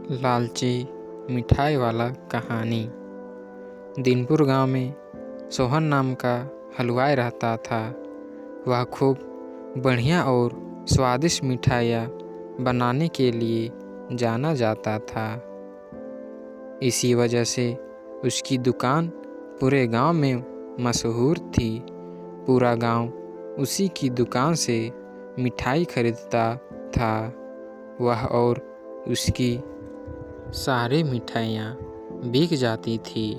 लालची मिठाई वाला कहानी। दीनपुर गांव में सोहन नाम का हलवाई रहता था। वह खूब बढ़िया और स्वादिष्ट मिठाइयाँ बनाने के लिए जाना जाता था। इसी वजह से उसकी दुकान पूरे गांव में मशहूर थी। पूरा गांव उसी की दुकान से मिठाई खरीदता था। वह और उसकी सारी मिठाइयाँ बिक जाती थी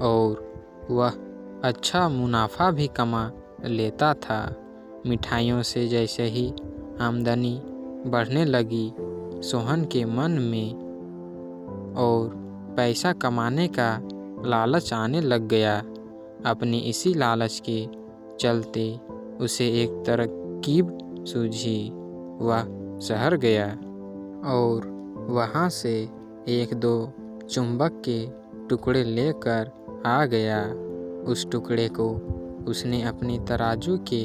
और वह अच्छा मुनाफा भी कमा लेता था। मिठाइयों से जैसे ही आमदनी बढ़ने लगी, सोहन के मन में और पैसा कमाने का लालच आने लग गया। अपनी इसी लालच के चलते उसे एक तरकीब सूझी। वह शहर गया और वहाँ से एक दो चुंबक के टुकड़े लेकर आ गया। उस टुकड़े को उसने अपनी तराजू के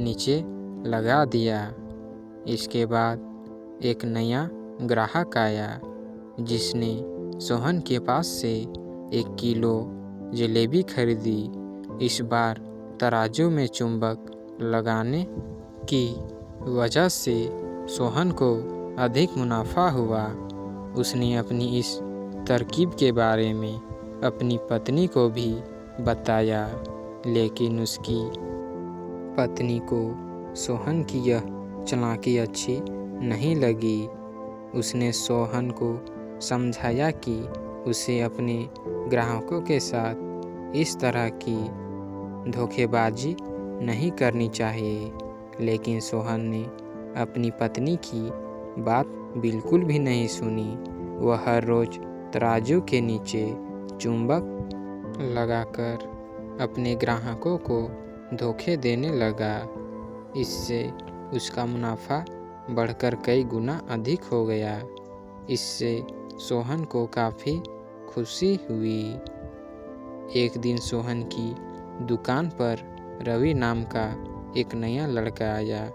नीचे लगा दिया। इसके बाद एक नया ग्राहक आया, जिसने सोहन के पास से 1 किलो जलेबी खरीदी। इस बार तराजू में चुंबक लगाने की वजह से सोहन को अधिक मुनाफा हुआ। उसने अपनी इस तरकीब के बारे में अपनी पत्नी को भी बताया, लेकिन उसकी पत्नी को सोहन की यह चालाकी अच्छी नहीं लगी। उसने सोहन को समझाया कि उसे अपने ग्राहकों के साथ इस तरह की धोखेबाजी नहीं करनी चाहिए, लेकिन सोहन ने अपनी पत्नी की बात बिल्कुल भी नहीं सुनी। वह हर रोज तराजू के नीचे चुंबक लगाकर अपने ग्राहकों को धोखे देने लगा। इससे उसका मुनाफा बढ़कर कई गुना अधिक हो गया। इससे सोहन को काफ़ी खुशी हुई। एक दिन सोहन की दुकान पर रवि नाम का एक नया लड़का आया।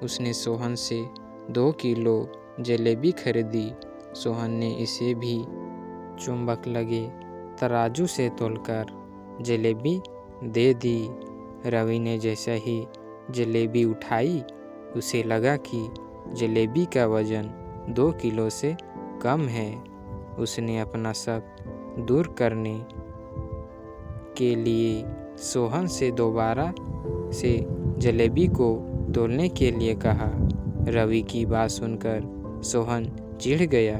उसने सोहन से 2 किलो जलेबी खरीदी। सोहन ने इसे भी चुंबक लगे तराजू से तौलकर जलेबी दे दी। रवि ने जैसे ही जलेबी उठाई, उसे लगा कि जलेबी का वजन 2 किलो से कम है। उसने अपना शक दूर करने के लिए सोहन से दोबारा से जलेबी को तौलने के लिए कहा। रवि की बात सुनकर सोहन चिढ़ गया।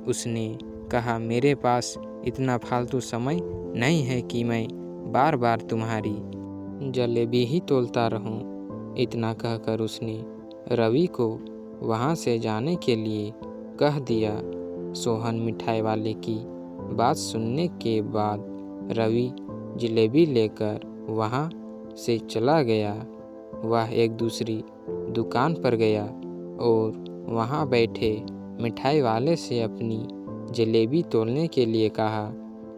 उसने कहा, मेरे पास इतना फालतू समय नहीं है कि मैं बार बार तुम्हारी जलेबी ही तौलता रहूं। इतना कहकर उसने रवि को वहां से जाने के लिए कह दिया। सोहन मिठाई वाले की बात सुनने के बाद रवि जलेबी लेकर वहां से चला गया। वह एक दूसरी दुकान पर गया और वहां बैठे मिठाई वाले से अपनी जलेबी तौलने के लिए कहा।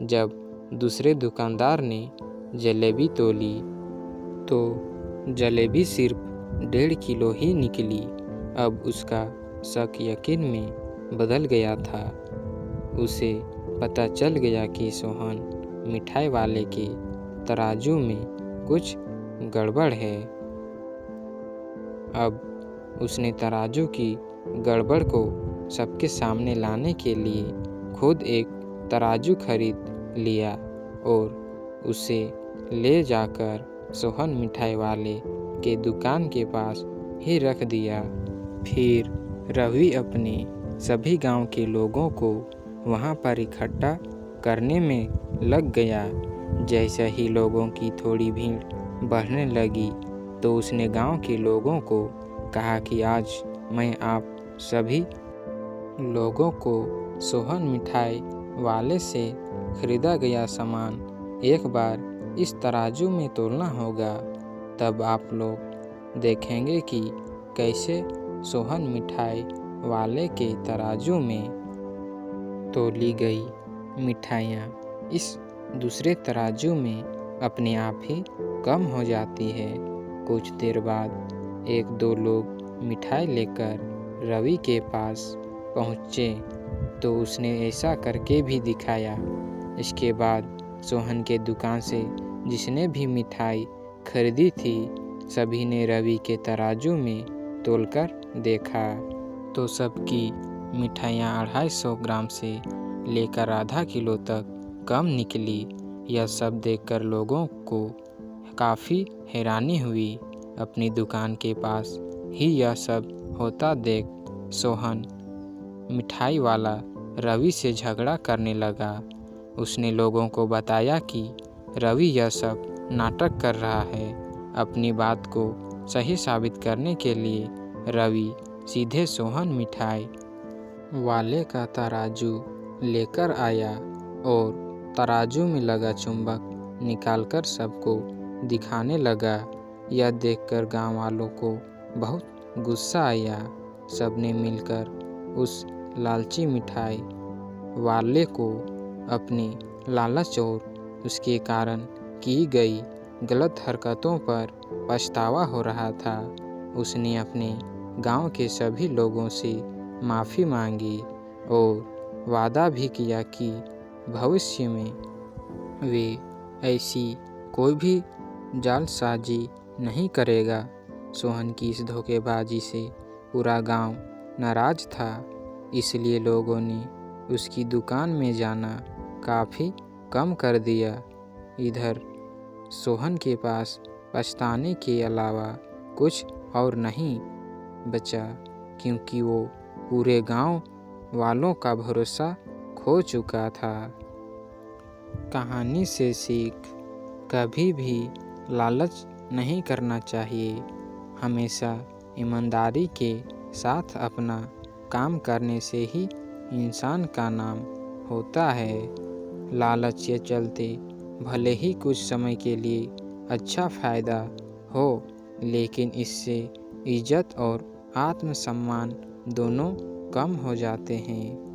जब दूसरे दुकानदार ने जलेबी तौली तो जलेबी सिर्फ 1.5 किलो ही निकली। अब उसका शक यकीन में बदल गया था। उसे पता चल गया कि सोहन मिठाई वाले के तराजू में कुछ गड़बड़ है। अब उसने तराजू की गड़बड़ को सबके सामने लाने के लिए खुद एक तराजू खरीद लिया और उसे ले जाकर सोहन मिठाई वाले के दुकान के पास ही रख दिया। फिर रवि अपने सभी गांव के लोगों को वहां पर इकट्ठा करने में लग गया। जैसे ही लोगों की थोड़ी भीड़ बढ़ने लगी, तो उसने गांव के लोगों को कहा कि आज मैं आप सभी लोगों को सोहन मिठाई वाले से खरीदा गया सामान एक बार इस तराजू में तौलना होगा। तब आप लोग देखेंगे कि कैसे सोहन मिठाई वाले के तराजू में तौली गई मिठाइयाँ इस दूसरे तराजू में अपने आप ही कम हो जाती है। कुछ देर बाद 1-2 लोग मिठाई लेकर रवि के पास पहुँचे तो उसने ऐसा करके भी दिखाया। इसके बाद सोहन के दुकान से जिसने भी मिठाई खरीदी थी, सभी ने रवि के तराजू में तोलकर देखा तो सबकी मिठाइयाँ 250 ग्राम से लेकर आधा किलो तक कम निकली। यह सब देखकर लोगों को काफ़ी हैरानी हुई। अपनी दुकान के पास ही यह सब होता देख सोहन मिठाई वाला रवि से झगड़ा करने लगा। उसने लोगों को बताया कि रवि यह सब नाटक कर रहा है। अपनी बात को सही साबित करने के लिए रवि सीधे सोहन मिठाई वाले का तराजू लेकर आया और तराजू में लगा चुंबक निकालकर सबको दिखाने लगा। यह देखकर गांव वालों को बहुत गुस्सा आया। सबने मिलकर उस लालची मिठाई वाले को अपनी लालच और उसके कारण की गई गलत हरकतों पर पछतावा हो रहा था। उसने अपने गांव के सभी लोगों से माफ़ी मांगी और वादा भी किया कि भविष्य में वे ऐसी कोई भी जालसाजी नहीं करेगा। सोहन की इस धोखेबाजी से पूरा गांव नाराज था, इसलिए लोगों ने उसकी दुकान में जाना काफ़ी कम कर दिया। इधर सोहन के पास पछताने के अलावा कुछ और नहीं बचा, क्योंकि वो पूरे गांव वालों का भरोसा खो चुका था। कहानी से सीख, कभी भी लालच नहीं करना चाहिए। हमेशा ईमानदारी के साथ अपना काम करने से ही इंसान का नाम होता है। लालच के चलते भले ही कुछ समय के लिए अच्छा फ़ायदा हो, लेकिन इससे इज्जत और आत्मसम्मान दोनों कम हो जाते हैं।